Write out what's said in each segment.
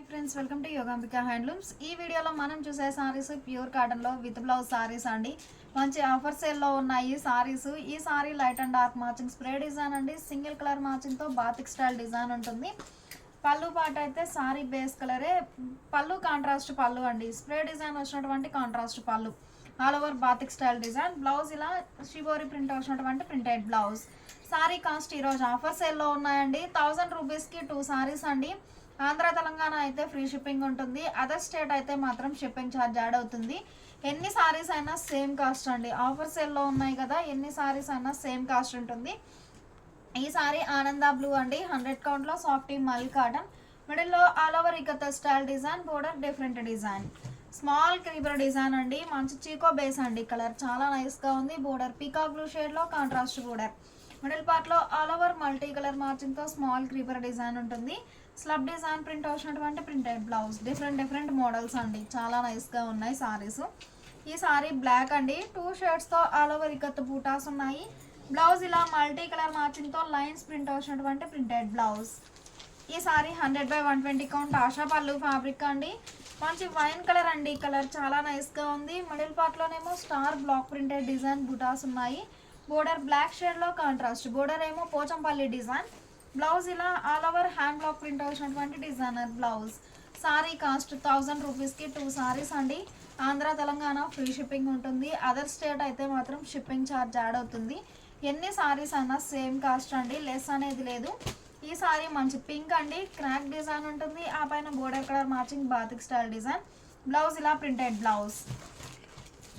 Friends, welcome to Yogambika handlooms. ఈ వీడియోలో మనం చూసే సారీస్ ప్యూర్ కాటన్లో విత్ బ్లౌజ్ సారీస్ అండి. మంచి ఆఫర్ సేల్లో ఉన్నాయి సారీస్. ఈ sari light and dark matching spray design అండి. సింగిల్ కలర్ మ్యాచింగ్తో బాతిక్ స్టైల్ డిజైన్ ఉంటుంది. పళ్ళు పాట అయితే సారీ బేస్ కలరే, పళ్ళు కాంట్రాస్ట్ పళ్ళు అండి. స్ప్రే డిజైన్ వచ్చినటువంటి కాంట్రాస్ట్ పళ్ళు, all over batik style design. Blouse ఇలా షిబోరి ప్రింట్ వచ్చినటువంటి ప్రింటెడ్ బ్లౌజ్. సారీ కాస్ట్ ఈరోజు ఆఫర్ సేల్లో ఉన్నాయండి. 1000 రూపీస్కి 2 సారీస్ అండి. ఆంధ్ర తెలంగాణ అయితే ఫ్రీ షిప్పింగ్ ఉంటుంది. అదర్ స్టేట్ అయితే మాత్రం షిప్పింగ్ ఛార్జ్ యాడ్ అవుతుంది. ఎన్ని సారీస్ అయినా సేమ్ కాస్ట్ అండి. ఆఫర్ సేల్లో ఉన్నాయి కదా, ఎన్ని సారీస్ అయినా సేమ్ కాస్ట్ ఉంటుంది. ఈ సారీ ఆనంద బ్లూ అండి. 100 కౌంట్లో సాఫ్టీ మల్ కాటన్. మిడిల్లో all over ఇకత style design, border different design, small creeper design అండి. మంచి చీకో బేస్ అండి. కలర్ చాలా నైస్గా ఉంది. బోర్డర్ పీకాక్ బ్లూ షేడ్లో కాంట్రాస్ట్ బోర్డర్. మిడిల్ పార్ట్లో ఆల్ ఓవర్ మల్టీ కలర్ మ్యాచింగ్తో స్మాల్ క్రీపర్ డిజైన్ ఉంటుంది. స్లబ్ డిజైన్ ప్రింట్ వచ్చినటువంటి ప్రింటెడ్ బ్లౌజ్. డిఫరెంట్ మోడల్స్ అండి, చాలా నైస్గా ఉన్నాయి సారీస్. ఈ సారీ బ్లాక్ అండి. 2 షేడ్స్తో ఆల్ ఓవర్ ఇకత్ బూటాస్ ఉన్నాయి. బ్లౌజ్ ఇలా మల్టీ కలర్ మ్యాచింగ్తో లైన్స్ ప్రింట్ వచ్చినటువంటి ప్రింటెడ్ బ్లౌజ్. ఈ సారీ 100/120 కౌంట్ ఆశా పళ్ళు ఫ్యాబ్రిక్ అండి. మంచి వైన్ కలర్ అండి. కలర్ చాలా నైస్గా ఉంది. మిడిల్ పార్ట్లోనేమో star block printed design butas ఉన్నాయి. బోర్డర్ బ్లాక్ షేడ్లో కాంట్రాస్ట్, బోర్డర్ ఏమో పోచంపల్లి డిజైన్. బ్లౌజ్ ఇలా all over hand block print వచ్చినటువంటి డిజైనర్ బ్లౌజ్. సారీ కాస్ట్ 1000 రూపీస్కి 2 సారీస్ అండి. ఆంధ్ర తెలంగాణ ఫ్రీ షిప్పింగ్ ఉంటుంది. అదర్ స్టేట్ అయితే మాత్రం షిప్పింగ్ ఛార్జ్ యాడ్ అవుతుంది. ఎన్ని సారీస్ అయినా సేమ్ కాస్ట్ అండి, లెస్ అనేది లేదు. ఈ సారీ మంచి పింక్ అండి. క్రాక్ డిజైన్ ఉంటుంది. ఆ పైన border colour matching batik style design. Blouse ఇలా ప్రింటెడ్ బ్లౌజ్.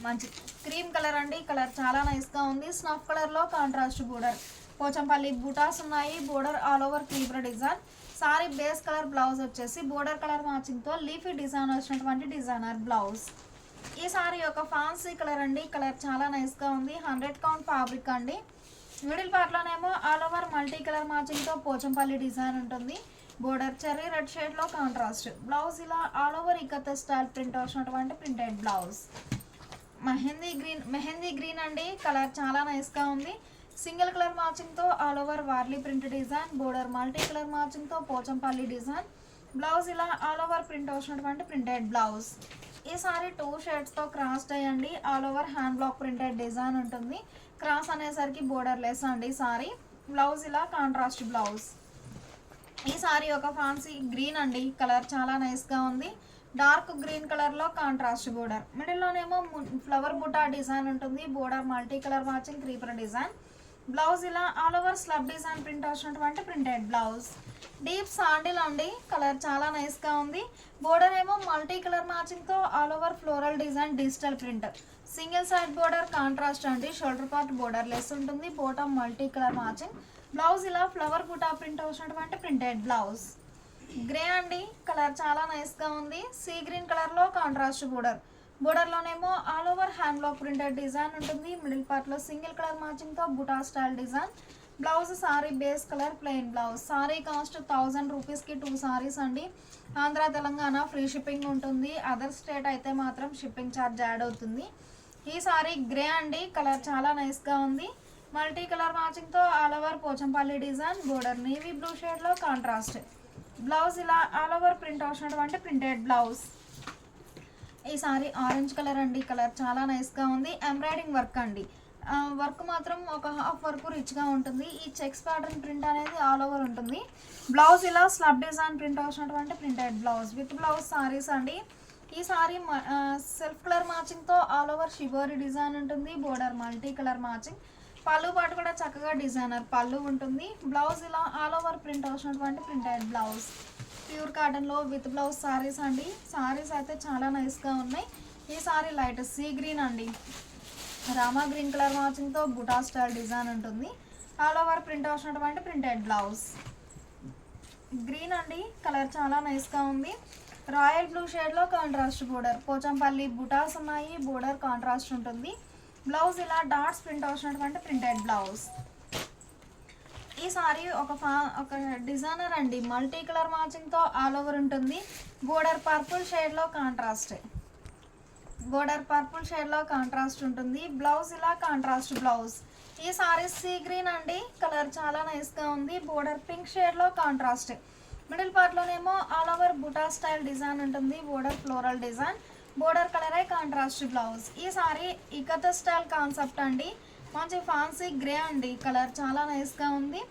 మంచి క్రీమ్ కలర్ అండి. కలర్ చాలా నైస్గా ఉంది. స్నఫ్ కలర్లో కాంట్రాస్ట్ బోర్డర్, పోచంపల్లి బూటాస్ ఉన్నాయి. Border all over creeper design. Sari base colour blouse వచ్చేసి బోర్డర్ కలర్ మ్యాచింగ్తో లీఫీ డిజైన్ వచ్చినటువంటి డిజైనర్ బ్లౌజ్. ఈ సారీ ఒక ఫ్యాన్సీ కలర్ అండి. కలర్ చాలా నైస్గా ఉంది. 100 కౌంట్ ఫ్యాబ్రిక్ అండి. మిడిల్ పార్ట్లోనేమో ఆల్ ఓవర్ మల్టీ కలర్ మ్యాచింగ్తో పోచంపల్లి డిజైన్ ఉంటుంది. బోర్డర్ చెర్రీ రెడ్ షేడ్లో కాంట్రాస్ట్. బ్లౌజ్ ఇలా ఆల్ ఓవర్ ఇకత స్టైల్ ప్రింట్ వచ్చినటువంటి ప్రింటెడ్ బ్లౌజ్. మెహందీ గ్రీన్ అండి. కలర్ చాలా నైస్గా ఉంది. సింగిల్ కలర్ మ్యాచింగ్తో all over Warli print design. Border multi colour మ్యాచింగ్తో పోచంపల్లి డిజైన్. బ్లౌజ్ ఇలా ఆల్ ఓవర్ ప్రింట్ వచ్చినటువంటి ప్రింటెడ్ బ్లౌజ్. ఈ సారీ 2 షేడ్స్తో క్రాస్ అయ్యండి. All over hand block printed design ఉంటుంది. క్రాస్ అనేసరికి బోర్డర్ లెస్ అండి సారీ. బ్లౌజ్ ఇలా కాంట్రాస్ట్ బ్లౌజ్. ఈ సారీ ఒక ఫ్యాన్సీ గ్రీన్ అండి. కలర్ చాలా నైస్గా ఉంది. డార్క్ గ్రీన్ కలర్లో కాంట్రాస్ట్ బోర్డర్. మిడిల్లోనేమో ఫ్లవర్ బుటా డిజైన్ ఉంటుంది. Border multi colour matching creeper design. Blouse ఇలా all over slub design print వచ్చినటువంటి ప్రింటెడ్ బ్లౌజ్. డీప్ సాండిల్ అండి. కలర్ చాలా నైస్గా ఉంది. బోర్డర్ ఏమో మల్టీ కలర్ మ్యాచింగ్తో all over floral design digital print. Single side border contrast అండి. షోల్డర్ పార్ట్ బోర్డర్ లెస్ ఉంటుంది. Bottom multi colour matching. Blouse ఇలా ఫ్లవర్ బుటా ప్రింట్ వచ్చినటువంటి ప్రింటెడ్ బ్లౌజ్. గ్రే అండి. కలర్ చాలా నైస్గా ఉంది. సీ గ్రీన్ కలర్లో కాంట్రాస్ట్ బోర్డర్. బోర్డర్లోనేమో all over hand block printed design ఉంటుంది. మిడిల్ పార్ట్లో సింగిల్ కలర్ మ్యాచింగ్తో buta style design. Blouse sari base colour plain blouse. Sari cost 1000 రూపీస్కి 2 సారీస్ అండి. ఆంధ్ర తెలంగాణ ఫ్రీ షిప్పింగ్ ఉంటుంది. అదర్ స్టేట్ అయితే మాత్రం షిప్పింగ్ ఛార్జ్ యాడ్ అవుతుంది. ఈ సారీ గ్రే అండి. కలర్ చాలా నైస్గా ఉంది. మల్టీ కలర్ మ్యాచింగ్తో all over Pochampally design. Border navy blue షేడ్లో కాంట్రాస్ట్. బ్లౌజ్ ఇలా ఆల్ ఓవర్ ప్రింట్ వచ్చినటువంటి ప్రింటెడ్ బ్లౌజ్. ఈ సారీ ఆరెంజ్ కలర్ అండి. కలర్ చాలా నైస్గా ఉంది. ఎంబ్రాయిడింగ్ వర్క్ అండి. వర్క్ మాత్రం ఒక హాఫ్ వర్క్ రిచ్గా ఉంటుంది. ఈ చెక్స్ ప్యాటర్న్ ప్రింట్ అనేది ఆల్ ఓవర్ ఉంటుంది. బ్లౌజ్ ఇలా స్లబ్ డిజైన్ ప్రింట్ వచ్చినటువంటి printed blouse with blouse saris అండి. ఈ సారీ సెల్ఫ్ కలర్ మ్యాచింగ్తో ఆల్ ఓవర్ షిబోరి డిజైన్ ఉంటుంది. Border multi colour matching. Pallu పాటు కూడా చక్కగా డిజైనర్ పళ్ళు ఉంటుంది. బ్లౌజ్ ఇలా ఆల్ ఓవర్ ప్రింట్ వచ్చినటువంటి ప్రింటెడ్ బ్లౌజ్. ప్యూర్ కాటన్లో విత్ బ్లౌజ్ సారీస్ అండి. సారీస్ అయితే చాలా నైస్గా ఉన్నాయి. ఈ సారీ లైట్ సీ గ్రీన్ అండి. రామా గ్రీన్ కలర్ మ్యాచింగ్తో బుటా స్టైల్ డిజైన్ ఉంటుంది. ఆల్ ఓవర్ ప్రింట్ వచ్చినటువంటి ప్రింటెడ్ బ్లౌజ్. గ్రీన్ అండి. కలర్ చాలా నైస్గా ఉంది. రాయల్ బ్లూ షేడ్లో కాంట్రాస్ట్ బోర్డర్. పోచంపల్లి బుటాస్ ఉన్నాయి. బోర్డర్ కాంట్రాస్ట్ ఉంటుంది. బ్లౌజ్ ఇలా డాట్స్ ప్రింట్ వచ్చినటువంటి ప్రింటెడ్ బ్లౌజ్. ఈ సారీ ఒక డిజైనర్ అండి. మల్టీ కలర్ మ్యాచింగ్తో ఆల్ ఓవర్ ఉంటుంది. బోర్డర్ పర్పుల్ షేడ్లో కాంట్రాస్ట్. ఉంటుంది. బ్లౌజ్ ఇలా కాంట్రాస్ట్ బ్లౌజ్. ఈ సారీ సీ గ్రీన్ అండి. కలర్ చాలా నైస్గా ఉంది. బోర్డర్ పింక్ షేడ్లో కాంట్రాస్ట్. మిడిల్ పార్ట్లోనేమో all over buta style design ఉంటుంది, బోర్డర్ ఫ్లోరల్ డిజైన్, బోర్డర్ కలరే కాంట్రాస్ట్ బ్లౌజ్. ఈ సారీ ఇకత స్టైల్ కాన్సెప్ట్ అండి, మంచి ఫ్యాన్సీ గ్రే అండి, కలర్ చాలా నైస్గా ఉంది.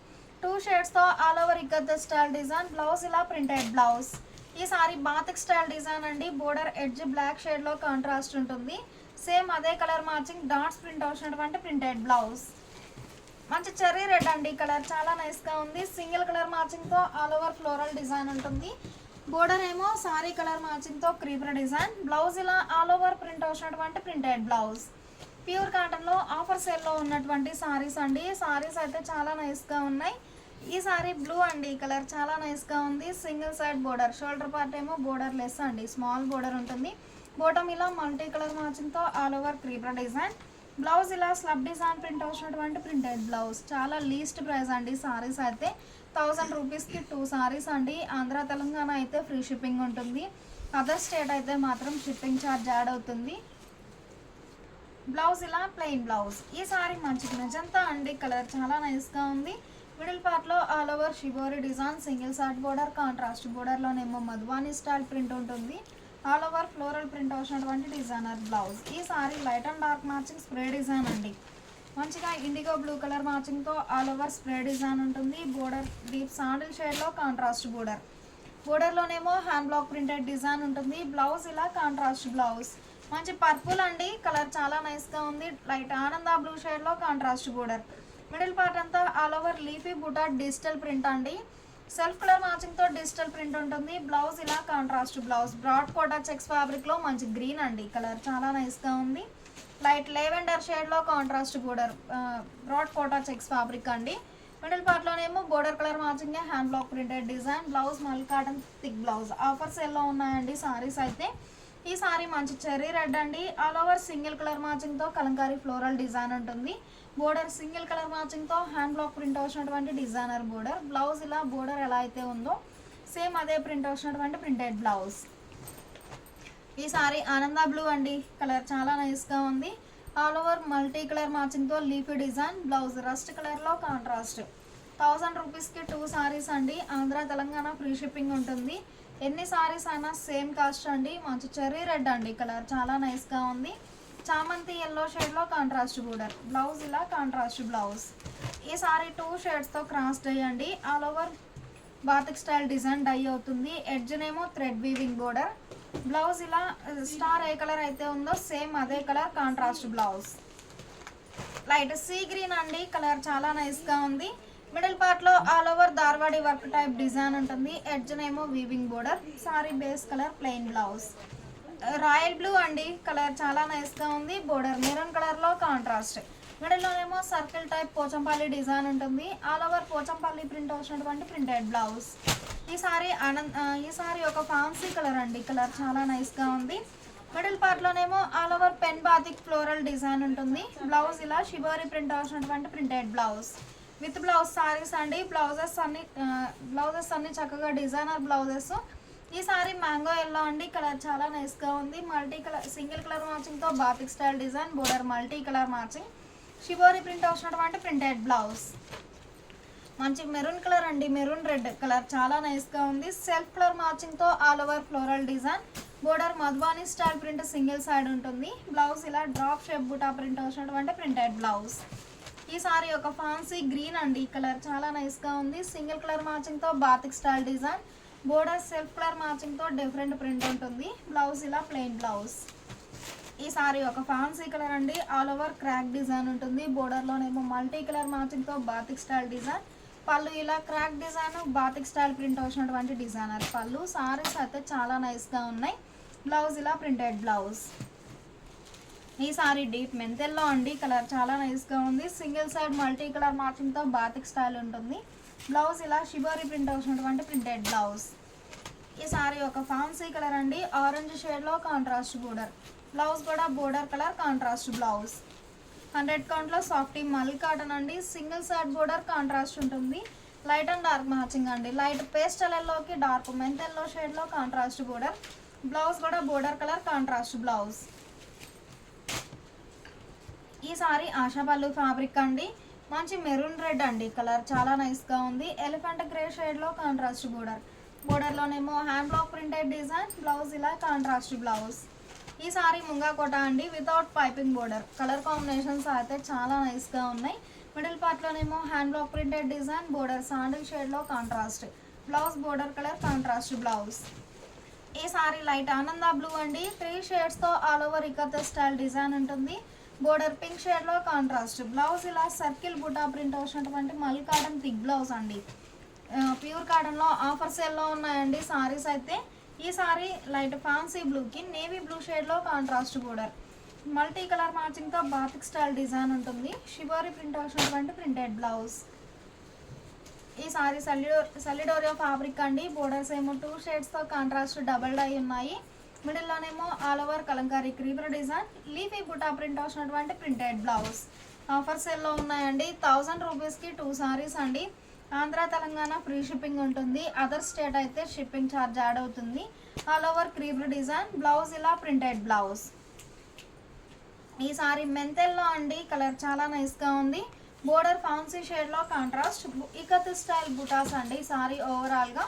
2 షేడ్స్తో all over ఇకత style design, blouse ఇలా ప్రింటెడ్ బ్లౌజ్. ఈ సారీ బాతిక్ స్టైల్ డిజైన్ అండి, బోర్డర్ ఎడ్జ్ బ్లాక్ షేడ్లో కాంట్రాస్ట్ ఉంటుంది, సేమ్ అదే కలర్ మ్యాచింగ్ డాట్స్ ప్రింట్ వచ్చినటువంటి ప్రింటెడ్ బ్లౌజ్. మంచి చెర్రీ రెడ్ అండి, కలర్ చాలా నైస్గా ఉంది, సింగిల్ కలర్ మ్యాచింగ్తో ఆల్ ఓవర్ ఫ్లోరల్ డిజైన్ ఉంటుంది, బోర్డర్ ఏమో సారీ కలర్ మ్యాచింగ్తో క్రీపర్ డిజైన్, బ్లౌజ్ ఇలా ఆల్ ఓవర్ ప్రింట్ వచ్చినటువంటి ప్రింటెడ్ బ్లౌజ్. ప్యూర్ కాటన్లో ఆఫర్ సేల్లో ఉన్నటువంటి సారీస్ అండి, సారీస్ అయితే చాలా నైస్గా ఉన్నాయి. ఈ సారీ బ్లూ అండి, కలర్ చాలా నైస్గా ఉంది, single side border, shoulder part ఏమో బోర్డర్ లెస్ అండి, స్మాల్ బోర్డర్ ఉంటుంది, బోటమ్ ఇలా మల్టీ కలర్ మ్యాచింగ్తో all over creeper design, blouse ఇలా స్లబ్ డిజైన్ ప్రింట్ వచ్చినటువంటి ప్రింటెడ్ బ్లౌజ్. చాలా లీస్ట్ ప్రైస్ అండి, సారీస్ అయితే 1000 రూపీస్కి 2 సారీస్ అండి. ఆంధ్ర తెలంగాణ అయితే ఫ్రీ షిప్పింగ్ ఉంటుంది, అదర్ స్టేట్ అయితే మాత్రం షిప్పింగ్ ఛార్జ్ యాడ్ అవుతుంది. బ్లౌజ్ ఇలా ప్లెయిన్ బ్లౌజ్. ఈ సారీ మంచి మెజంతా అండి, కలర్ చాలా నైస్గా ఉంది, మిడిల్ పార్ట్లో all over shibori design, single side border, contrast బోర్డర్లోనేమో మధువాని స్టైల్ ప్రింట్ ఉంటుంది, ఆల్ ఓవర్ ఫ్లోరల్ ప్రింట్ వచ్చినటువంటి డిజైనర్ బ్లౌజ్. ఈ sari light and dark matching spray design అండి, మంచిగా ఇండిగో బ్లూ కలర్ మ్యాచింగ్తో ఆల్ ఓవర్ స్ప్రే డిజైన్ ఉంటుంది, బోర్డర్ డీప్ శాండిల్ షేడ్లో contrast border, బోర్డర్లోనేమో హ్యాండ్ బ్లాక్ ప్రింటెడ్ డిజైన్ ఉంటుంది, బ్లౌజ్ ఇలా కాంట్రాస్ట్ బ్లౌజ్. మంచి పర్పుల్ అండి, కలర్ చాలా నైస్గా ఉంది, లైట్ ఆనంద బ్లూ షేడ్లో కాంట్రాస్ట్ బోర్డర్, మిడిల్ పార్ట్ అంతా all over leafy buta digital print అండి, సెల్ఫ్ కలర్ మ్యాచింగ్తో డిజిటల్ ప్రింట్ ఉంటుంది, బ్లౌజ్ ఇలా contrast blouse. Broad Kota checks ఫ్యాబ్రిక్లో మంచి గ్రీన్ అండి, కలర్ చాలా నైస్గా ఉంది, లైట్ లెవెండర్ షేడ్లో contrast border, broad Kota checks fabric అండి, middle పార్ట్లోనేమో border colour matching hand block printed design, blouse mul cotton thick blouse. Offer సేల్లో ఉన్నాయండి సారీస్ అయితే. ఈ సారీ మంచి చెర్రీ రెడ్ అండి, ఆల్ ఓవర్ సింగిల్ కలర్ మ్యాచింగ్తో కలంకారీ ఫ్లోరల్ డిజైన్ ఉంటుంది, బోర్డర్ సింగిల్ కలర్ మ్యాచింగ్తో హ్యాండ్ బ్లాక్ ప్రింట్ వచ్చినటువంటి డిజైనర్ బోర్డర్, బ్లౌజ్ ఇలా బోర్డర్ ఎలా అయితే ఉందో సేమ్ అదే ప్రింట్ వచ్చినటువంటి ప్రింటెడ్ బ్లౌజ్. ఈ సారీ ఆనంద బ్లూ అండి, కలర్ చాలా నైస్గా ఉంది, ఆల్ ఓవర్ మల్టీ కలర్ మ్యాచింగ్తో లీఫీ డిజైన్, బ్లౌజ్ రస్ట్ కలర్లో కాంట్రాస్ట్. 1000 రూపీస్కి 2 సారీస్ అండి, ఆంధ్ర తెలంగాణ ఫ్రీ షిప్పింగ్ ఉంటుంది, ఎన్ని సారీస్ అయినా సేమ్ కాస్ట్ అండి. మంచి చెర్రీ రెడ్ అండి, కలర్ చాలా నైస్గా ఉంది, చామంతి ఎల్లో షేడ్లో కాంట్రాస్ట్ బోర్డర్, బ్లౌజ్ ఇలా కాంట్రాస్ట్ బ్లౌజ్. ఈ సారీ 2 షేడ్స్తో క్రాస్ డై అండి, all over batik style design dye అవుతుంది, ఎడ్జ్నేమో థ్రెడ్ వీవింగ్ బోర్డర్, బ్లౌజ్ ఇలా స్టార్ ఏ కలర్ అయితే ఉందో సేమ్ అదే colour contrast blouse. Light sea green అండి, కలర్ చాలా నైస్గా ఉంది, మిడిల్ పార్ట్లో ఆల్ ఓవర్ దార్వాడి వర్క్ టైప్ డిజైన్ ఉంటుంది, ఎడ్జ్నేమో weaving border, sari base colour plain blouse. Royal blue అండి, కలర్ చాలా నైస్గా ఉంది, బోర్డర్ మెరూన్ కలర్లో కాంట్రాస్ట్, మిడిల్లోనేమో సర్కిల్ టైప్ పోచంపల్లి డిజైన్ ఉంటుంది, ఆల్ ఓవర్ పోచంపల్లి ప్రింట్ వచ్చినటువంటి ప్రింటెడ్ బ్లౌజ్. ఈ సారీ ఒక ఫ్యాన్సీ కలర్ అండి, కలర్ చాలా నైస్గా ఉంది, మిడిల్ పార్ట్లోనేమో all over pen batik floral design ఉంటుంది, బ్లౌజ్ ఇలా షిబోరి ప్రింట్ వచ్చినటువంటి printed blouse with blouse saris అండి. బ్లౌజెస్ అన్ని చక్కగా డిజైనర్ బ్లౌజెస్. ఈ సారీ మ్యాంగో ఎల్లో అండి, కలర్ చాలా నైస్గా ఉంది, మల్టీ కలర్ సింగిల్ కలర్ మ్యాచింగ్తో batik style design, border multi colour matching, shibori print వచ్చినటువంటి ప్రింటెడ్ బ్లౌజ్. మంచి మెరూన్ కలర్ అండి, మెరూన్ రెడ్, కలర్ చాలా నైస్గా ఉంది, సెల్ఫ్ కలర్ మ్యాచింగ్తో all over floral design, border Madhubani style print single side ఉంటుంది, blouse ఇలా డ్రాప్ షేప్ బుటా ప్రింట్ వచ్చినటువంటి ప్రింటెడ్ బ్లౌజ్. ఈ సారీ ఒక ఫ్యాన్సీ గ్రీన్ అండి, కలర్ చాలా నైస్గా ఉంది, సింగిల్ కలర్ మ్యాచింగ్తో batik style design, border self colour మ్యాచింగ్తో డిఫరెంట్ ప్రింట్ ఉంటుంది, బ్లౌజ్ ఇలా ప్లెయిన్ బ్లౌజ్. ఈ సారీ ఒక ఫ్యాన్సీ కలర్ అండి, ఆల్ ఓవర్ క్రాక్ డిజైన్ ఉంటుంది, బోర్డర్లోనేమో మల్టీ కలర్ మ్యాచింగ్తో బాతిక్ స్టైల్ డిజైన్, పళ్ళు ఇలా crack design batik style print వచ్చినటువంటి డిజైనర్ పళ్ళు. సారీస్ అయితే చాలా నైస్గా ఉన్నాయి, బ్లౌజ్ ఇలా ప్రింటెడ్ బ్లౌజ్. ఈ సారీ డీప్ మెంతెల్లో అండి, కలర్ చాలా నైస్గా ఉంది, సింగిల్ సైడ్ మల్టీ కలర్ మ్యాచింగ్తో బాతిక్ స్టైల్ ఉంటుంది, బ్లౌజ్ ఇలా షిబోరి ప్రింట్ వచ్చినటువంటి ప్రింటెడ్ బ్లౌజ్. ఈ సారీ ఒక ఫ్యాన్సీ కలర్ అండి, ఆరెంజ్ షేడ్లో కాంట్రాస్ట్ బోర్డర్, బ్లౌజ్ కూడా బోర్డర్ కలర్ కాంట్రాస్ట్ బ్లౌజ్. 100 కౌంట్లో సాఫ్టీ మల్ కాటన్ అండి, సింగిల్ సైడ్ బోర్డర్ కాంట్రాస్ట్ ఉంటుంది, లైట్ అండ్ డార్క్ మ్యాచింగ్ అండి, లైట్ పేస్టల్ ఎల్లోకి డార్క్ మెంతెల్లో షేడ్లో కాంట్రాస్ట్ బోర్డర్, బ్లౌజ్ కూడా బోర్డర్ కలర్ కాంట్రాస్ట్ బ్లౌజ్. ఈ సారీ ఆశాపల్లు ఫ్యాబ్రిక్ అండి, మంచి మెరూన్ రెడ్ అండి, కలర్ చాలా నైస్గా ఉంది, ఎలిఫెంట్ గ్రే షేడ్లో కాంట్రాస్ట్ బోర్డర్, బోర్డర్లోనేమో hand block printed design, blouse ఇలా కాంట్రాస్ట్ బ్లౌజ్. ఈ సారీ ముంగా కోట అండి without piping border. Colour combinations అయితే చాలా నైస్గా ఉన్నాయి. మిడిల్ పార్ట్లోనేమో hand block printed design, border sandal షేడ్లో contrast blouse, border colour contrast blouse. ఈ సారీ లైట్ ఆనంద బ్లూ అండి, 3 షేడ్స్తో all over ikat style design ఉంటుంది. బోర్డర్ పింక్ షేడ్లో కాంట్రాస్ట్ బ్లౌజ్, ఇలా సర్కిల్ బుటా ప్రింట్ వచ్చినటువంటి మల్ కాటన్ థిక్ బ్లౌజ్ అండి. ప్యూర్ కాటన్లో ఆఫర్ సేల్లో ఉన్నాయండి సారీస్ అయితే. ఈ సారీ లైట్ ఫ్యాన్సీ బ్లూకి నేవీ బ్లూ షేడ్లో కాంట్రాస్ట్ బోర్డర్, మల్టీ కలర్ మ్యాచింగ్తో బాతిక్ స్టైల్ డిజైన్ ఉంటుంది. షిబోరి ప్రింట్ వచ్చినటువంటి ప్రింటెడ్ బ్లౌజ్. ఈ సారీ సలిడోరియో ఫ్యాబ్రిక్ అండి. బోర్డర్స్ ఏమో 2 షేడ్స్తో కాంట్రాస్ట్ డబల్ డై ఉన్నాయి. మిడిల్లోనేమో all over Kalamkari creeper design, leafy buta print వచ్చినటువంటి ప్రింటెడ్ బ్లౌజ్. ఆఫర్ సేల్లో ఉన్నాయండి. 1000 రూపీస్కి 2 సారీస్ అండి. ఆంధ్ర తెలంగాణ ఫ్రీ షిప్పింగ్ ఉంటుంది. అదర్ స్టేట్ అయితే షిప్పింగ్ ఛార్జ్ యాడ్ అవుతుంది. All over creeper design, blouse ఇలా ప్రింటెడ్ బ్లౌజ్. ఈ సారీ మెంతెల్లో అండి, కలర్ చాలా నైస్గా ఉంది. బోర్డర్ ఫ్యాన్సీ షేడ్లో కాంట్రాస్ట్ ఇకత్ స్టైల్ బుటాస్ అండి సారీ ఓవరాల్గా.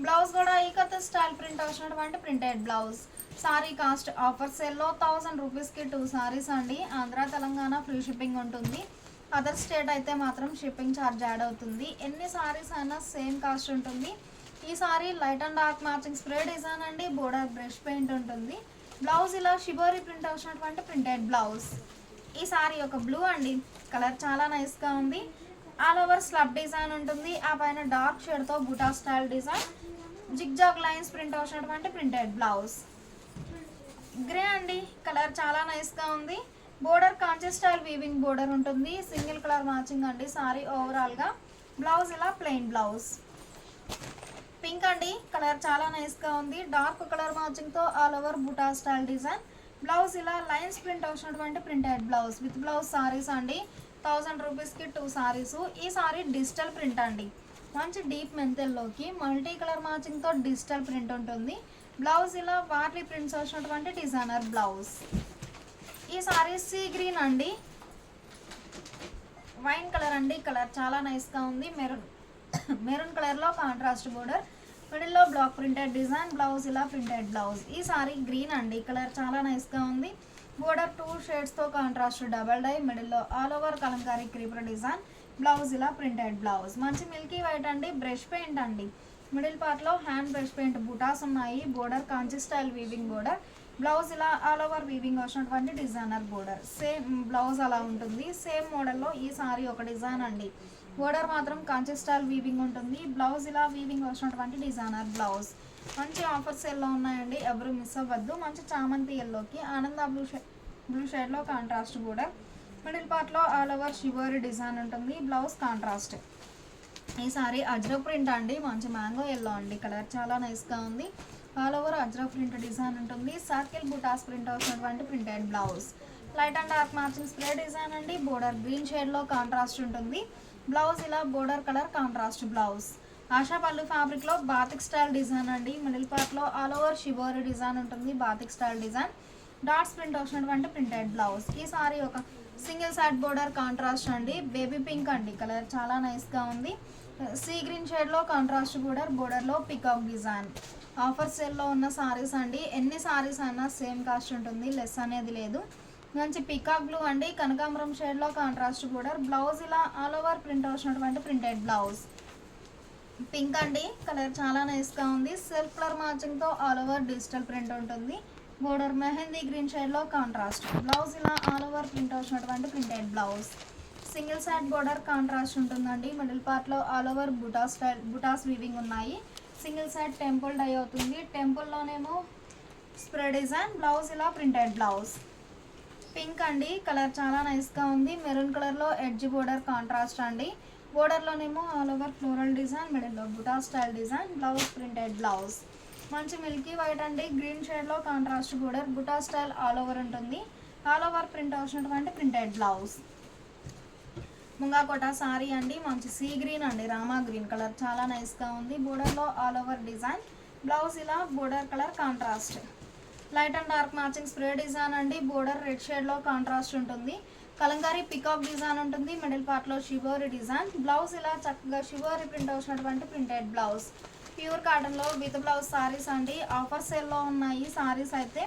బ్లౌజ్ కూడా ఇకత్ స్టైల్ ప్రింట్ వచ్చినటువంటి printed blouse. Sari cost offer సేల్లో 1000 రూపీస్కి 2 సారీస్ అండి. ఆంధ్ర తెలంగాణ ఫ్రీ షిప్పింగ్ ఉంటుంది. అదర్ స్టేట్ అయితే మాత్రం షిప్పింగ్ ఛార్జ్ యాడ్ అవుతుంది. ఎన్ని సారీస్ అయినా సేమ్ కాస్ట్ ఉంటుంది. ఈ sari light and dark matching spray design అండి. బోర్డర్ బ్రష్ పెయింట్ ఉంటుంది. బ్లౌజ్ ఇలా షిబోరి ప్రింట్ వచ్చినటువంటి ప్రింటెడ్ బ్లౌజ్. ఈ సారీ ఒక బ్లూ అండి, కలర్ చాలా నైస్గా ఉంది. ఆల్ ఓవర్ స్లబ్ డిజైన్ ఉంటుంది. ఆ పైన డార్క్ షేడ్తో buta style design, zigzag lines print వచ్చినటువంటి ప్రింటెడ్ బ్లౌజ్. గ్రే అండి, కలర్ చాలా నైస్గా ఉంది. Border Kanchi style weaving border ఉంటుంది. సింగిల్ కలర్ మ్యాచింగ్ అండి సారీ ఓవరాల్గా. బ్లౌజ్ ఇలా ప్లెయిన్ బ్లౌజ్. పింక్ అండి, కలర్ చాలా నైస్గా ఉంది. డార్క్ కలర్ మ్యాచింగ్తో all over buta style design, blouse ఇలా లైన్స్ ప్రింట్ వచ్చినటువంటి printed blouse with blouse saris అండి. 1000 రూపీస్కి 2 సారీస్. ఈ సారీ డిజిటల్ ప్రింట్ అండి. మంచి డీప్ మెంతెల్లోకి మల్టీ కలర్ మ్యాచింగ్తో డిజిటల్ ప్రింట్ ఉంటుంది. బ్లౌజ్ ఇలా వార్లీ ప్రింట్స్ వచ్చినటువంటి డిజైనర్ బ్లౌజ్. ఈ సారీ సీ గ్రీన్ అండి, వైన్ కలర్ అండి, కలర్ చాలా నైస్గా ఉంది. మెరూన్ కలర్లో కాంట్రాస్ట్ బోర్డర్, మిడిల్లో బ్లాక్ ప్రింటెడ్ డిజైన్, బ్లౌజ్ ఇలా ప్రింటెడ్ బ్లౌజ్. ఈ సారీ గ్రీన్ అండి, కలర్ చాలా నైస్గా ఉంది. బోర్డర్ 2 షేడ్స్తో కాంట్రాస్ట్ డబల్ డై, మిడిల్లో all over Kalamkari creeper design, blouse ఇలా ప్రింటెడ్ బ్లౌజ్. మంచి మిల్కీ వైట్ అండి, బ్రష్ పెయింట్ అండి. మిడిల్ పార్ట్లో హ్యాండ్ బ్రష్ పెయింట్ బుటాస్ ఉన్నాయి. Border Kanchi style weaving border, blouse ఇలా ఆల్ ఓవర్ వీవింగ్ వచ్చినటువంటి డిజైనర్ బోర్డర్. సేమ్ బ్లౌజ్ అలా ఉంటుంది. సేమ్ మోడల్లో ఈ సారీ ఒక డిజైన్ అండి. బోర్డర్ మాత్రం కాంచీ స్టైల్ వీవింగ్ ఉంటుంది. బ్లౌజ్ ఇలా వీవింగ్ వచ్చినటువంటి డిజైనర్ బ్లౌజ్. మంచి ఆఫర్ సేల్లో ఉన్నాయండి, ఎవరు మిస్ అవ్వద్దు. మంచి చామంతి ఎల్లోకి ఆనంద బ్లూ షేడ్లో కాంట్రాస్ట్ బోర్డర్, మిడిల్ పార్ట్లో ఆల్ ఓవర్ షివోరీ డిజైన్ ఉంటుంది. Blouse contrast. ఈ సారీ అజ్రక్ ప్రింట్ అండి, మంచి మ్యాంగో ఎల్లో అండి, కలర్ చాలా నైస్గా ఉంది. All over Ajrakh print design ఉంటుంది. సర్కిల్ బుటాస్ ప్రింట్ వచ్చినటువంటి printed blouse. Light and dark matching spray design అండి. బోర్డర్ గ్రీన్ షేడ్లో కాంట్రాస్ట్ ఉంటుంది. బ్లౌజ్ ఇలా బోర్డర్ కలర్ కాంట్రాస్ట్ బ్లౌజ్. ఆశా పల్లు ఫ్యాబ్రిక్లో బాతిక్ స్టైల్ డిజైన్ అండి. మిడిల్ పార్ట్లో ఆల్ ఓవర్ షిబోరి డిజైన్ ఉంటుంది. Batik style design, dots print వచ్చినటువంటి ప్రింటెడ్ బ్లౌజ్. ఈ సారీ ఒక సింగిల్ సైడ్ బోర్డర్ కాంట్రాస్ట్ అండి. బేబీ పింక్ అండి, కలర్ చాలా నైస్గా ఉంది. సీ గ్రీన్ షేడ్లో కాంట్రాస్ట్ బోర్డర్, బోర్డర్లో పికాక్ డిజైన్. ఆఫర్ సేల్లో ఉన్న సారీస్ అండి. ఎన్ని సారీస్ అయినా సేమ్ కాస్ట్ ఉంటుంది, లెస్ అనేది లేదు. మంచి పికాక్ బ్లూ అండి, కనకాంబరం షేడ్లో కాంట్రాస్ట్ బోర్డర్, బ్లౌజ్ ఇలా ఆల్ ఓవర్ ప్రింట్ వచ్చినటువంటి ప్రింటెడ్ బ్లౌజ్. పింక్ అండి, కలర్ చాలా నైస్గా ఉంది. సెల్ఫ్ కలర్ మ్యాచింగ్తో ఆల్ ఓవర్ డిజిటల్ ప్రింట్ ఉంటుంది. బోర్డర్ మెహందీ గ్రీన్ షేడ్లో కాంట్రాస్ట్, బ్లౌజ్ ఇలా ఆల్ ఓవర్ ప్రింట్ వచ్చినటువంటి printed blouse. Single side border contrast ఉంటుందండి. మిడిల్ పార్ట్లో ఆల్ ఓవర్ బుటాస్ వీవింగ్ ఉన్నాయి. సింగిల్ సైడ్ టెంపుల్ డై అవుతుంది. టెంపుల్లోనేమో స్ప్రే డిజైన్, బ్లౌజ్ ఇలా ప్రింటెడ్ బ్లౌజ్. పింక్ అండి, కలర్ చాలా నైస్గా ఉంది. మెరూన్ కలర్లో ఎడ్జ్ బోర్డర్ కాంట్రాస్ట్ అండి. బోర్డర్లోనేమో ఆల్ ఓవర్ ఫ్లోరల్ డిజైన్, మిడిల్లో బుటా style design, blouse printed blouse. మంచి మిల్కీ వైట్ అండి, గ్రీన్ షేడ్లో కాంట్రాస్ట్ బోర్డర్, బుటా స్టైల్ ఆల్ ఓవర్ ఉంటుంది. ఆల్ ఓవర్ ప్రింట్ వచ్చినటువంటి ప్రింటెడ్ బ్లౌజ్. ముంగా కోట సారీ అండి, మంచి సీ గ్రీన్ అండి, రామా గ్రీన్, కలర్ చాలా నైస్గా ఉంది. బోర్డర్లో ఆల్ ఓవర్ డిజైన్, బ్లౌజ్ ఇలా border colour contrast. Light and dark matching spray design అండి. బోర్డర్ రెడ్ షేడ్లో కాంట్రాస్ట్ ఉంటుంది. కలంకారీ పికాక్ డిజైన్ ఉంటుంది. మిడిల్ పార్ట్లో షిబోరి డిజైన్, బ్లౌజ్ ఇలా చక్కగా షిబోరి ప్రింట్ వచ్చినటువంటి ప్రింటెడ్ బ్లౌజ్. ప్యూర్ కాటన్లో విత్ బ్లౌజ్ సారీస్ అండి. ఆఫర్ సేల్లో ఉన్నాయి సారీస్ అయితే.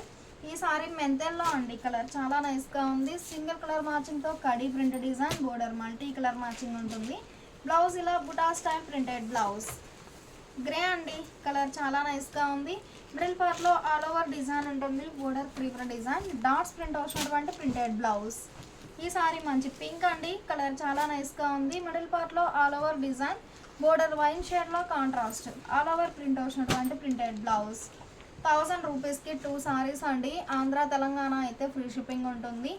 ఈ సారీ మెంతెల్లో అండి. కలర్ చాలా నైస్గా ఉంది. సింగిల్ కలర్ మ్యాచింగ్తో కడీ print design, border multi colour matching ఉంటుంది. బ్లౌజ్ ఇలా buta style printed blouse. Grey అండి. కలర్ చాలా నైస్గా ఉంది. మిడిల్ పార్ట్లో ఆల్ ఓవర్ డిజైన్ ఉంటుంది. Border creeper design, dots print వచ్చినటువంటి ప్రింటెడ్ బ్లౌజ్. ఈ సారీ మంచి పింక్ అండి. కలర్ చాలా నైస్గా ఉంది. మిడిల్ పార్ట్లో all over design, border wine షేడ్లో కాంట్రాస్ట్, ఆల్ ఓవర్ ప్రింట్ వచ్చినటువంటి ప్రింటెడ్ బ్లౌజ్. 1000 రూపీస్కి 2 సారీస్ అండి. ఆంధ్ర తెలంగాణ అయితే ఫ్రీ షిప్పింగ్ ఉంటుంది.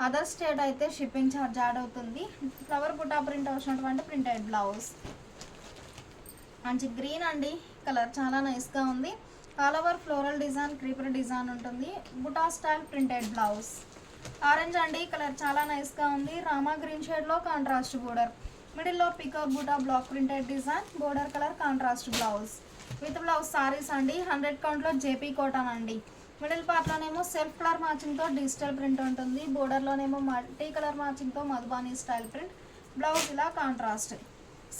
అదర్ స్టేట్ అయితే షిప్పింగ్ ఛార్జ్ యాడ్ అవుతుంది. ఫ్లవర్ బుటా ప్రింట్ వచ్చినటువంటి ప్రింటెడ్ బ్లౌజ్. మంచి గ్రీన్ అండి. కలర్ చాలా నైస్గా ఉంది. All over floral design, creeper design ఉంటుంది. Buta style printed blouse. Orange అండి. కలర్ చాలా నైస్గా ఉంది. రామా గ్రీన్ షేడ్లో కాంట్రాస్ట్ బోర్డర్, మిడిల్లో peacock buta block printed design, border colour contrast blouse with blouse saris అండి. 100 కౌంట్లో జేపీ కాటన్ అండి. మిడిల్ పార్ట్లోనేమో సెల్ఫ్ కలర్ మ్యాచింగ్తో డిజిటల్ ప్రింట్ ఉంటుంది. బోర్డర్లోనేమో మల్టీ కలర్ మ్యాచింగ్తో మధుబానీ స్టైల్ ప్రింట్, బ్లౌజ్ ఇలా కాంట్రాస్ట్.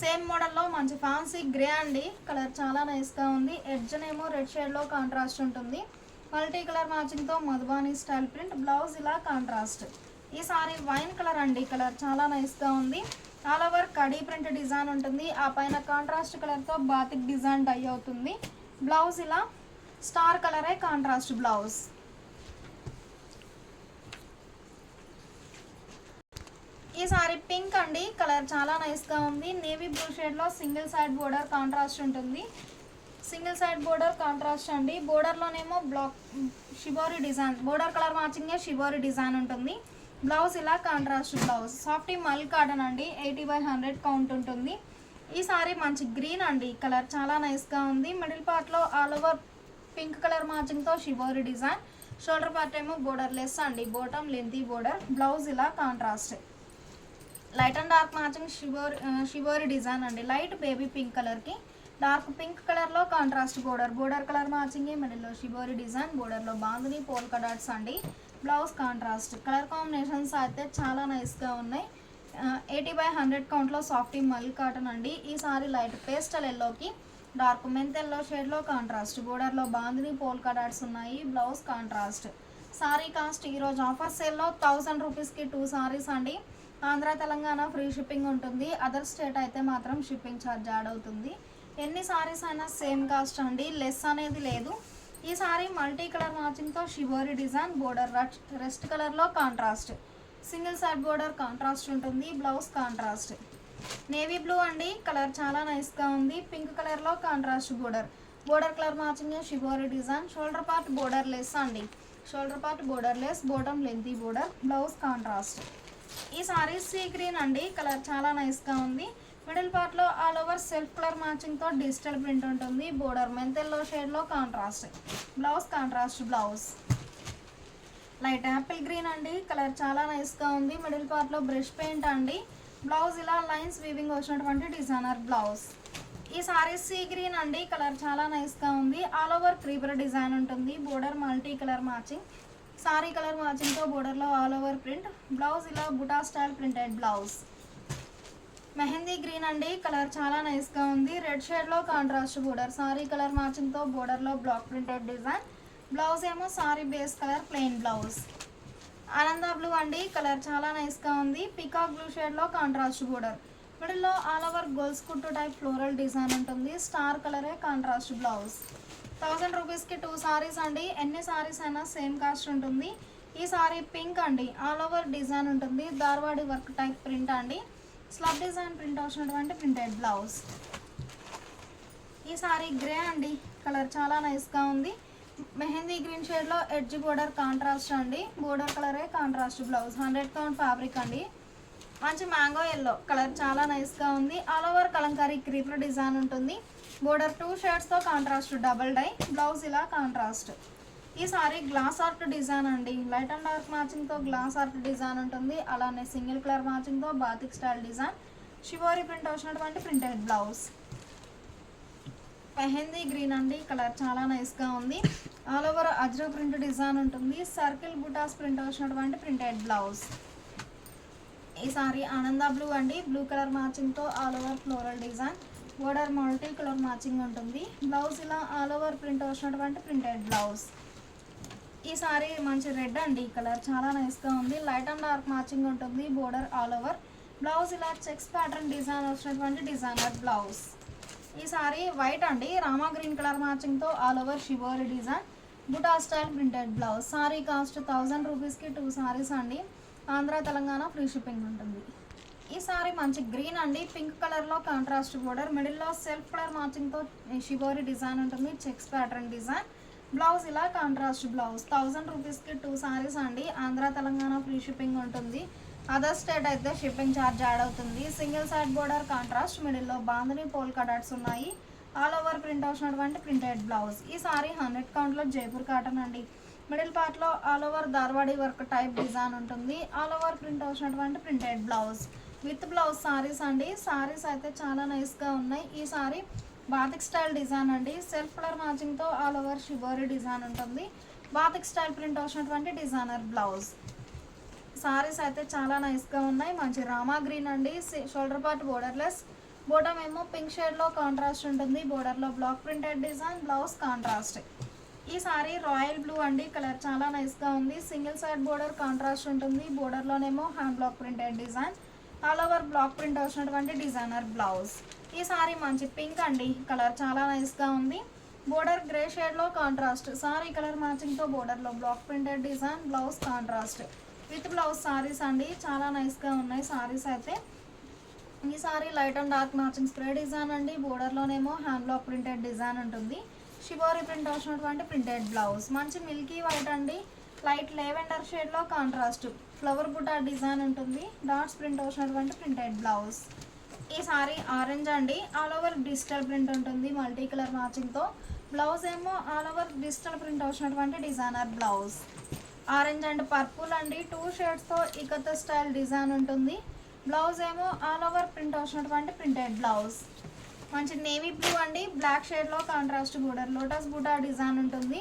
సేమ్ మోడల్లో మంచి ఫ్యాన్సీ గ్రే అండి. కలర్ చాలా నైస్గా ఉంది. ఎడ్జ్నేమో రెడ్ షేడ్లో కాంట్రాస్ట్ ఉంటుంది. మల్టీ కలర్ మ్యాచింగ్తో మధుబానీ స్టైల్ ప్రింట్, బ్లౌజ్ ఇలా కాంట్రాస్ట్. ఈ సారీ వైన్ కలర్ అండి. కలర్ చాలా నైస్గా ఉంది. ఆల్ ఓవర్ కడీ ప్రింట్ డిజైన్ ఉంటుంది. ఆ పైన కాంట్రాస్ట్ కలర్తో బాతిక్ డిజైన్ డై అవుతుంది. బ్లౌజ్ ఇలా స్టార్ కలరే కాంట్రాస్ట్ బ్లౌజ్. ఈ సారీ పింక్ అండి. కలర్ చాలా నైస్గా ఉంది. నేవీ బ్లూ షేడ్లో సింగిల్ సైడ్ బోర్డర్ కాంట్రాస్ట్ ఉంటుంది. సింగిల్ సైడ్ బోర్డర్ కాంట్రాస్ట్ అండి. బోర్డర్లోనేమో black shibori design, border colour మ్యాచింగే షిబోరి డిజైన్ ఉంటుంది. బ్లౌజ్ ఇలా contrast blouse. Softy mul cotton అండి. 80/100 కౌంట్ ఉంటుంది. ఈ సారీ మంచి గ్రీన్ అండి. కలర్ చాలా నైస్గా ఉంది. మిడిల్ పార్ట్లో ఆల్ ఓవర్ పింక్ కలర్ మ్యాచింగ్తో షిబోరి డిజైన్, షోల్డర్ పార్ట్ ఏమో బోర్డర్ లెస్ అండి. బాటమ్ లెంతీ బోర్డర్, బ్లౌజ్ ఇలా contrast. Light and dark matching shibori design అండి. లైట్ బేబీ పింక్ కలర్కి డార్క్ పింక్ కలర్లో contrast border, border colour matching, మిడిల్లో shibori design, బోర్డర్లో bandhani polka dots అండి. Blouse contrast. Colour combinations అయితే చాలా నైస్గా ఉన్నాయి. 80/100 కౌంట్లో సాఫ్టీ మల్ కాటన్ అండి. ఈ సారీ లైట్ పేస్టల్ ఎల్లోకి డార్క్ మెంత్ ఎల్లో షేడ్లో కాంట్రాస్ట్, బోర్డర్లో బాందిని పోల్కా డాట్స్ ఉన్నాయి. Blouse contrast. సారీ కాస్ట్ ఈరోజు ఆఫర్ సేల్లో 1000 రూపీస్కి 2 సారీస్ అండి. ఆంధ్ర తెలంగాణ ఫ్రీ షిప్పింగ్ ఉంటుంది. అదర్ స్టేట్ అయితే మాత్రం షిప్పింగ్ ఛార్జ్ యాడ్ అవుతుంది. ఎన్ని సారీస్ అయినా సేమ్ కాస్ట్ అండి, లెస్ అనేది లేదు. ఈ సారీ మల్టీ కలర్ మ్యాచింగ్తో షిబోరి డిజైన్, బోర్డర్ రెస్ట్ కలర్లో contrast, single side border contrast ఉంటుంది. Blouse contrast. నేవీ బ్లూ అండి. కలర్ చాలా నైస్గా ఉంది. పింక్ కలర్లో contrast border, border colour matching shibori design, shoulder part border less అండి. Shoulder part border less, bottom lengthy border, blouse contrast. ఈ sari sea green అండి. Colour చాలా నైస్గా ఉంది. మిడిల్ పార్ట్లో ఆల్ ఓవర్ సెల్ఫ్ కలర్ మ్యాచింగ్తో డిజిటల్ ప్రింట్ ఉంటుంది. బోర్డర్ మెంతెల్లో షేడ్లో contrast, blouse contrast blouse. Light apple green అండి. కలర్ చాలా నైస్గా ఉంది. మిడిల్ పార్ట్లో బ్రష్ పెయింట్ అండి. బ్లౌజ్ ఇలా లైన్స్ వీవింగ్ వచ్చినటువంటి డిజైనర్ బ్లౌజ్. ఈ సారీ సీ గ్రీన్ అండి. కలర్ చాలా నైస్గా ఉంది. ఆల్ ఓవర్ క్రీపర్ డిజైన్ ఉంటుంది. Border multi colour matching, sari colour మ్యాచింగ్తో బోర్డర్లో ఆల్ ఓవర్ ప్రింట్, బ్లౌజ్ ఇలా buta style printed blouse. Mehndi green అండి. కలర్ చాలా నైస్గా ఉంది. రెడ్ షేడ్లో కాంట్రాస్ట్ బోర్డర్, సారీ కలర్ మ్యాచింగ్తో బోర్డర్లో బ్లాక్ ప్రింటెడ్ డిజైన్, బ్లౌజ్ ఏమో sorry base colour plain blouse. ఆనంద బ్లూ అండి. కలర్ చాలా నైస్గా ఉంది. పికాక్ బ్లూ షేడ్లో కాంట్రాస్ట్ బోర్డర్, మిడిల్లో ఆల్ ఓవర్ గోల్స్ కుట్టు టైప్ ఫ్లోరల్ డిజైన్ ఉంటుంది. స్టార్ కలరే కాంట్రాస్ట్ బ్లౌజ్. 1000 రూపీస్కి 2 సారీస్ అండి. ఎన్ని సారీస్ అయినా సేమ్ కాస్ట్ ఉంటుంది. ఈ సారీ పింక్ అండి. ఆల్ ఓవర్ డిజైన్ ఉంటుంది. దార్వాడి వర్క్ టైప్ ప్రింట్ అండి. స్లబ్ డిజైన్ ప్రింట్ వచ్చినటువంటి ప్రింటెడ్ బ్లౌజ్. ఈ సారీ గ్రే అండి. కలర్ చాలా నైస్గా ఉంది. మెహందీ గ్రీన్ షేడ్లో ఎడ్జ్ బోర్డర్ కాంట్రాస్ట్ అండి. బోర్డర్ కలరే కాంట్రాస్ట్ బ్లౌజ్. 100 కౌంట్ ఫ్యాబ్రిక్ అండి. మంచి మ్యాంగో ఎల్లో. కలర్ చాలా నైస్గా ఉంది. All over Kalamkari creeper design ఉంటుంది. బోర్డర్ 2 షేడ్స్తో కాంట్రాస్ట్ డబల్ డై, బ్లౌజ్ ఇలా కాంట్రాస్ట్. ఈ సారీ గ్లాస్ ఆర్ట్ డిజైన్ అండి. లైట్ అండ్ డార్క్ మ్యాచింగ్తో గ్లాస్ ఆర్ట్ డిజైన్ ఉంటుంది. అలానే సింగిల్ కలర్ మ్యాచింగ్తో batik style design, shibori print వచ్చినటువంటి ప్రింటెడ్ బ్లౌజ్. మెహందీ గ్రీన్ అండి. కలర్ చాలా నైస్గా ఉంది. ఆల్ ఓవర్ అజ్రో ప్రింట్ డిజైన్ ఉంటుంది. సర్కిల్ బుటాస్ ప్రింట్ వచ్చినటువంటి ప్రింటెడ్ బ్లౌజ్. ఈ సారీ ఆనంద బ్లూ అండి. బ్లూ కలర్ మ్యాచింగ్తో all over floral design, border multi colour matching ఉంటుంది. బ్లౌజ్ ఇలా ఆల్ ఓవర్ ప్రింట్ వచ్చినటువంటి ప్రింటెడ్ బ్లౌజ్. ఈ సారీ మంచి రెడ్ అండి, ఈ కలర్ చాలా నైస్గా ఉంది. లైట్ అండ్ డార్క్ మ్యాచింగ్ ఉంటుంది. Border all over. బ్లౌజ్ ఇలా చెక్స్ ప్యాటర్న్ డిజైన్ వచ్చినటువంటి డిజైనర్ బ్లౌజ్. ఈ సారీ వైట్ అండి, రామా గ్రీన్ కలర్ మ్యాచింగ్తో all over shibori design buta style printed blouse. Sari cost 1000 రూపీస్కి 2 సారీస్ అండి. ఆంధ్ర తెలంగాణ ఫ్రీ షిప్పింగ్ ఉంటుంది. ఈ సారీ మంచి గ్రీన్ అండి, పింక్ కలర్లో కాంట్రాస్ట్ బోర్డర్, మిడిల్లో సెల్ఫ్ కలర్ మ్యాచింగ్తో షిబోరి డిజైన్ ఉంటుంది. Checks pattern design. బ్లౌజ్ ఇలా కాంట్రాస్ట్ బ్లౌజ్. 1000 రూపీస్కి 2 సారీస్ అండి. ఆంధ్ర తెలంగాణ ఫ్రీ షిప్పింగ్ ఉంటుంది. అదర్ స్టేట్ అయితే షిప్పింగ్ ఛార్జ్ యాడ్ అవుతుంది. సింగిల్ సైడ్ బోర్డర్ కాంట్రాస్ట్, మిడిల్లో బాందని పోల్కా డాట్స్ ఉన్నాయి. ఆల్ ఓవర్ ప్రింట్ వచ్చినటువంటి ప్రింటెడ్ బ్లౌజ్. ఈ సారీ 100 కౌంట్లో జైపూర్ కాటన్ అండి. మిడిల్ పార్ట్లో all over Dharwadi work type design ఉంటుంది. ఆల్ ఓవర్ ప్రింట్ వచ్చినటువంటి printed blouse with blouse saris అండి. సారీస్ అయితే చాలా నైస్గా ఉన్నాయి. ఈ సారీ బాతిక్ స్టైల్ డిజైన్ అండి, సెల్ఫ్ కలర్ మ్యాచింగ్తో ఆల్ ఓవర్ షిబోరి డిజైన్ ఉంటుంది. బాతిక్ స్టైల్ ప్రింట్ వచ్చినటువంటి డిజైనర్ బ్లౌజ్. సారీస్ అయితే చాలా నైస్గా ఉన్నాయి. మంచి రామా గ్రీన్ అండి, షోల్డర్ పార్ట్ బోర్డర్లెస్, బోటమ్ ఏమో పింక్ షేడ్లో కాంట్రాస్ట్ ఉంటుంది. బోర్డర్లో block printed design, blouse contrast. ఈ సారీ రాయల్ బ్లూ అండి, కలర్ చాలా నైస్గా ఉంది. సింగిల్ సైడ్ బోర్డర్ కాంట్రాస్ట్ ఉంటుంది. బోర్డర్లోనేమో hand block printed design, all over block print వచ్చినటువంటి డిజైనర్ బ్లౌజ్. ఈ సారీ మంచి పింక్ అండి, కలర్ చాలా నైస్గా ఉంది. బోర్డర్ గ్రే షేడ్లో కాంట్రాస్ట్. సారీ కలర్ మ్యాచింగ్తో బోర్డర్లో block printed design, blouse contrast with blouse saris అండి. చాలా నైస్గా ఉన్నాయి సారీస్ అయితే. ఈ sari light and dark matching spray design అండి. బోర్డర్లోనేమో హ్యాండ్ బ్లాక్ ప్రింటెడ్ డిజైన్ ఉంటుంది. షిబోరి ప్రింట్ వచ్చినటువంటి ప్రింటెడ్ బ్లౌజ్. మంచి మిల్కీ వైట్ అండి, లైట్ లెవెండర్ షేడ్లో కాంట్రాస్ట్ ఫ్లవర్ బుటా డిజైన్ ఉంటుంది. డాట్స్ ప్రింట్ వచ్చినటువంటి ప్రింటెడ్ బ్లౌజ్. ఈ సారీ ఆరెంజ్ అండి, ఆల్ ఓవర్ డిజిటల్ ప్రింట్ ఉంటుంది మల్టీ కలర్ మ్యాచింగ్తో. బ్లౌజ్ ఏమో ఆల్ ఓవర్ డిజిటల్ ప్రింట్ వచ్చినటువంటి designer blouse. Orange and purple అండి, 2 షేడ్స్తో ఇకత స్టైల్ డిజైన్ ఉంటుంది. బ్లౌజ్ ఏమో ఆల్ ఓవర్ ప్రింట్ వచ్చినటువంటి ప్రింటెడ్ బ్లౌజ్. మంచి నేవీ బ్లూ అండి, బ్లాక్ షేడ్లో కాంట్రాస్ట్ బోర్డర్ లోటస్ బుటా డిజైన్ ఉంటుంది.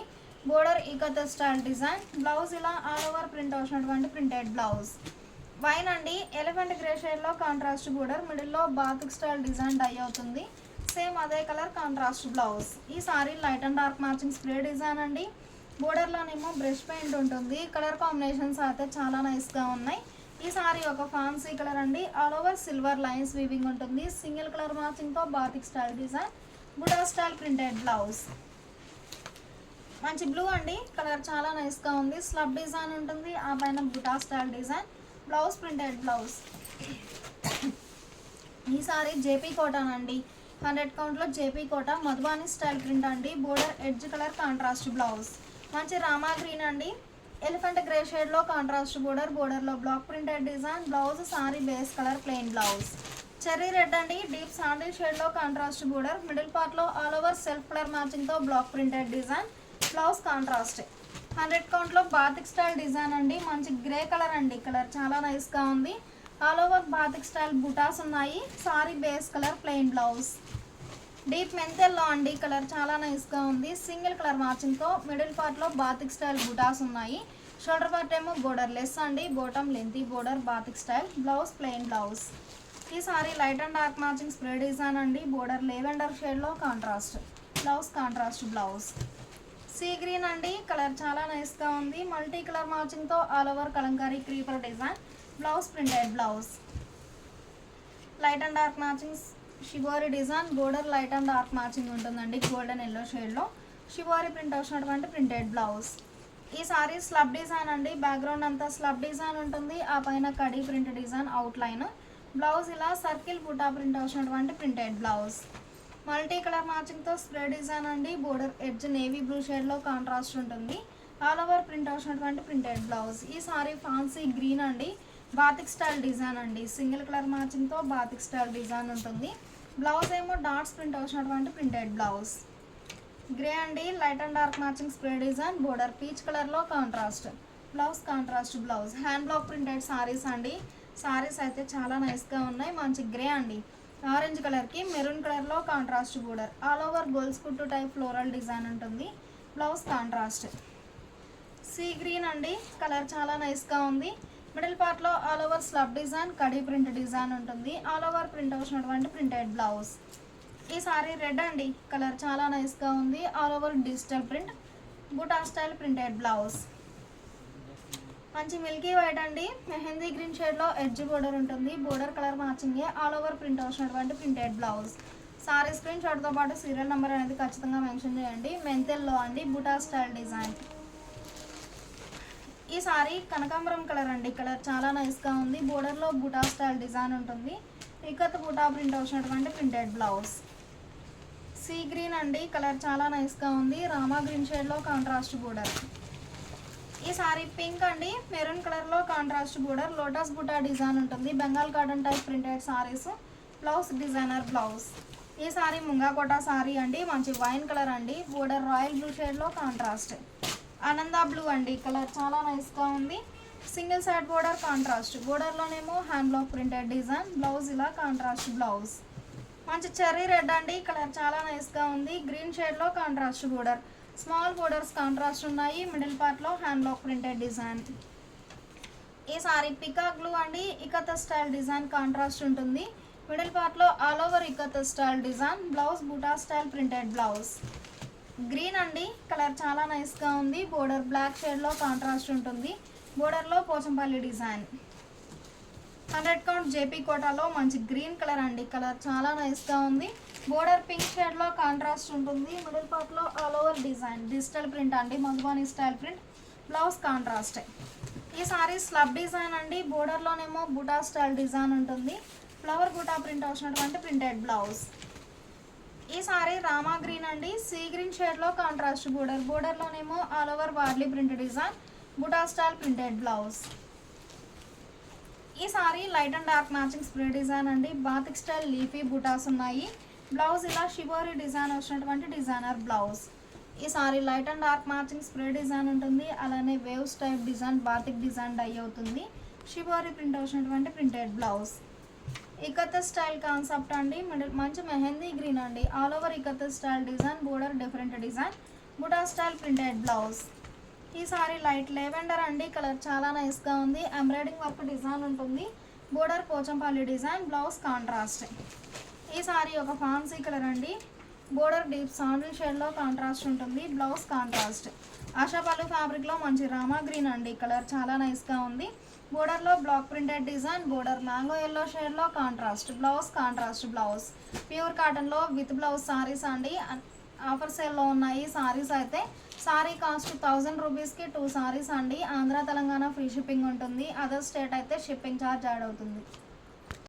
Border ikat style design. Blouse ఇలా ఆల్ ఓవర్ ప్రింట్ వచ్చినటువంటి ప్రింటెడ్ బ్లౌజ్. వైన్ అండి, ఎలిఫెంట్ గ్రే షేడ్లో కాంట్రాస్ట్ బోర్డర్, మిడిల్లో బాతిక్ స్టైల్ డిజైన్ డై అవుతుంది. సేమ్ అదే కలర్ కాంట్రాస్ట్ బ్లౌజ్. ఈ sari light and dark matching spray design అండి. బోర్డర్లోనేమో బ్రష్ పెయింట్ ఉంటుంది. కలర్ కాంబినేషన్స్ అయితే చాలా నైస్గా ఉన్నాయి. ఈ సారీ ఒక ఫ్యాన్సీ కలర్ అండి, all over silver lines weaving ఉంటుంది. సింగిల్ కలర్ మ్యాచింగ్తో batik style design, buta style printed blouse. మంచి బ్లూ అండి, కలర్ చాలా నైస్గా ఉంది. స్లబ్ డిజైన్ ఉంటుంది, ఆ పైన బుటా style design, blouse printed blouse. ఈ సారీ జేపీ కోటాన్ అండి, 100 కౌంట్లో JP Kota Madhubani style print అండి. Border edge colour contrast blouse. మంచి రామా గ్రీన్ అండి, ఎలిఫెంట్ గ్రే షేడ్లో కాంట్రాస్ట్ బోర్డర్, బోర్డర్లో block printed design, blouse sari base colour plain blouse. Cherry red అండి, డీప్ శాండిల్ షేడ్లో కాంట్రాస్ట్ బోర్డర్, మిడిల్ పార్ట్లో ఆల్ ఓవర్ సెల్ఫ్ కలర్ మ్యాచింగ్తో block printed design, blouse contrast. 100 కౌంట్లో batik style design అండి, మంచి grey colour అండి, colour చాలా నైస్గా ఉంది. ఆల్ ఓవర్ బాతిక్ స్టైల్ బుటాస్ ఉన్నాయి. Sari base colour plain blouse. Deep మెంతెల్లో అండి, కలర్ చాలా నైస్గా ఉంది. సింగిల్ కలర్ మ్యాచింగ్తో మిడిల్ పార్ట్లో బాతిక్ స్టైల్ బుటాస్ ఉన్నాయి. షోల్డర్ పార్ట్ ఏమో బోర్డర్ లెస్ అండి, bottom lengthy border batik style, blouse plain blouse. ఈ sari light and dark matching spray design అండి. బోర్డర్ లెవెండర్ షేడ్లో contrast, blouse contrast blouse. Sea green అండి, కలర్ చాలా నైస్గా ఉంది. మల్టీ కలర్ మ్యాచింగ్తో all over Kalamkari creeper design, blouse printed blouse. Light and dark matching shibori design, border light and dark matching ఉంటుందండి. Golden yellow షేడ్లో shibori print వచ్చినటువంటి printed blouse. ఈ sari slub design అండి, బ్యాక్గ్రౌండ్ అంతా స్లబ్ డిజైన్ ఉంటుంది, ఆ పైన కడీ ప్రింట్ డిజైన్ అవుట్లైన్. బ్లౌజ్ ఇలా సర్కిల్ బుటా ప్రింట్ వచ్చినటువంటి ప్రింటెడ్ బ్లౌజ్. మల్టీ కలర్ మ్యాచింగ్తో స్ప్రే డిజైన్ అండి. బోర్డర్ ఎడ్జ్ నేవీ బ్లూ షేడ్లో కాంట్రాస్ట్ ఉంటుంది. ఆల్ ఓవర్ ప్రింట్ వచ్చినటువంటి ప్రింటెడ్ బ్లౌజ్. ఈ సారీ ఫ్యాన్సీ గ్రీన్ అండి, బాతిక్ స్టైల్ డిజైన్ అండి. సింగిల్ కలర్ మ్యాచింగ్తో బాతిక్ స్టైల్ డిజైన్ ఉంటుంది. బ్లౌజ్ ఏమో డాట్స్ ప్రింట్ వచ్చినటువంటి ప్రింటెడ్ బ్లౌజ్. గ్రే అండి, light and dark matching spray design, border peach కలర్లో contrast, blouse contrast blouse. Hand block printed saris అండి. సారీస్ అయితే చాలా నైస్గా ఉన్నాయి. మంచి గ్రే అండి, ఆరెంజ్ కలర్కి మెరూన్ కలర్లో కాంట్రాస్ట్ బోర్డర్, ఆల్ ఓవర్ గోల్స్ కుట్టు టైప్ ఫ్లోరల్ డిజైన్ ఉంటుంది. Blouse contrast. సీ గ్రీన్ అండి, కలర్ చాలా నైస్గా ఉంది. మిడిల్ పార్ట్లో ఆల్ ఓవర్ స్లబ్ డిజైన్, కడీ ప్రింట్ డిజైన్ ఉంటుంది. ఆల్ ఓవర్ ప్రింట్ వచ్చినటువంటి ప్రింటెడ్ బ్లౌజ్. ఈ సారీ రెడ్ అండి, కలర్ చాలా నైస్గా ఉంది. ఆల్ ఓవర్ డిజిటల్ ప్రింట్, బుటా స్టైల్ ప్రింటెడ్ బ్లౌజ్. మంచి మిల్కీ వైట్ అండి, మెహందీ గ్రీన్ షేడ్లో ఎడ్జ్ బోర్డర్ ఉంటుంది. బోర్డర్ కలర్ మ్యాచింగే ఆల్ ఓవర్ ప్రింట్ వచ్చినటువంటి ప్రింటెడ్ బ్లౌజ్. సారీ స్క్రీన్ షాట్తో పాటు సీరియల్ నెంబర్ అనేది ఖచ్చితంగా మెన్షన్ చేయండి. మెంతెల్లో అండి, బుటా స్టైల్ డిజైన్. ఈ సారీ కనకాంబరం కలర్ అండి, కలర్ చాలా నైస్గా ఉంది. బోర్డర్లో బుటా స్టైల్ డిజైన్ ఉంటుంది. ఇకత్ బుటా ప్రింట్ వచ్చినటువంటి ప్రింటెడ్ బ్లౌజ్. సీ గ్రీన్ అండి, కలర్ చాలా నైస్గా ఉంది. రామా గ్రీన్ షేడ్లో కాంట్రాస్ట్ బోర్డర్. ఈ సారీ పింక్ అండి, మెరూన్ కలర్లో కాంట్రాస్ట్ బోర్డర్, లోటస్ బుటా డిజైన్ ఉంటుంది. Bengal cotton type printed saris. Blouse designer blouse. ఈ సారీ ముంగాకోట సారీ అండి, మంచి వైన్ కలర్ అండి. బోర్డర్ రాయల్ బ్లూ షేడ్లో కాంట్రాస్ట్. ఆనంద బ్లూ అండి, కలర్ చాలా నైస్గా ఉంది. Single side border contrast. బోర్డర్లోనేమో hand block printed design. Blouse ఇలా కాంట్రాస్ట్ బ్లౌజ్. మంచి చెర్రీ రెడ్ అండి, కలర్ చాలా నైస్గా ఉంది. గ్రీన్ షేడ్లో contrast border. Small borders contrast ఉన్నాయి. మిడిల్ పార్ట్లో హ్యాండ్ బ్లాక్ ప్రింటెడ్ డిజైన్. ఈ సారీ పికాక్ బ్లూ అండి, ఇకత్ స్టైల్ డిజైన్ కాంట్రాస్ట్ ఉంటుంది. మిడిల్ పార్ట్లో all over ikat style design. Blouse బుటా స్టైల్ ప్రింటెడ్ బ్లౌజ్. గ్రీన్ అండి, కలర్ చాలా నైస్గా ఉంది. బోర్డర్ బ్లాక్ షేడ్లో కాంట్రాస్ట్ ఉంటుంది. బోర్డర్లో పోచంపల్లి డిజైన్. 100 కౌంట్ జేపీ కోటాలో మంచి గ్రీన్ కలర్ అండి, కలర్ చాలా నైస్గా ఉంది. బోర్డర్ పింక్ షేడ్లో కాంట్రాస్ట్ ఉంటుంది. మిడిల్ పార్ట్లో all over design. Digital print అండి, Madhubani style print. Blouse contrast. ఈ సారీ స్లబ్ డిజైన్ అండి, బోర్డర్లోనేమో బుటా స్టైల్ డిజైన్ ఉంటుంది. ఫ్లవర్ బుటా ప్రింట్ వచ్చినటువంటి ప్రింటెడ్ బ్లౌజ్. ఈ సారీ రామా గ్రీన్ అండి, సీ గ్రీన్ షేడ్లో కాంట్రాస్ట్ బోర్డర్. బోర్డర్లోనేమో all over Warli print design. Buta style printed blouse. ఈ sari light and dark matching spray design అండి. బాతిక్ స్టైల్ లీఫీ బుటాస్ ఉన్నాయి. బ్లౌజ్ ఇలా షిబోరి డిజైన్ వచ్చినటువంటి డిజైనర్ బ్లౌజ్. ఈ sari light and dark matching spray design ఉంటుంది. అలానే waves type design, batik design dye అవుతుంది. Shibori print వచ్చినటువంటి printed blouse. Ikat style concept అండి, మంచి మెహందీ గ్రీన్ అండి. All over ikat style design. Border different design. Buta style printed blouse. ఈ sari light lavender అండి, colour చాలా నైస్గా ఉంది. ఎంబ్రాయిడింగ్ వర్క్ డిజైన్ ఉంటుంది. Border Pochampally design. Blouse contrast. ఈ సారీ ఒక ఫాన్సీ కలర్ అండి. బోర్డర్ డీప్ సాండిల్ షేడ్లో కాంట్రాస్ట్ ఉంటుంది. Blouse contrast. ఆశాపల్లి ఫ్యాబ్రిక్లో మంచి రామా గ్రీన్ అండి, కలర్ చాలా నైస్గా ఉంది. బోర్డర్లో block printed design. Border mango yellow షేడ్లో contrast. Blouse contrast blouse. Pure కాటన్లో విత్ బ్లౌజ్ సారీస్ అండి. ఆఫర్ సేల్లో ఉన్నాయి సారీస్ అయితే. సారీ కాస్ట్ 1000 రూపీస్కి 2 సారీస్ అండి. ఆంధ్ర తెలంగాణ ఫ్రీ షిప్పింగ్ ఉంటుంది. అదర్ స్టేట్ అయితే షిప్పింగ్ ఛార్జ్ యాడ్ అవుతుంది.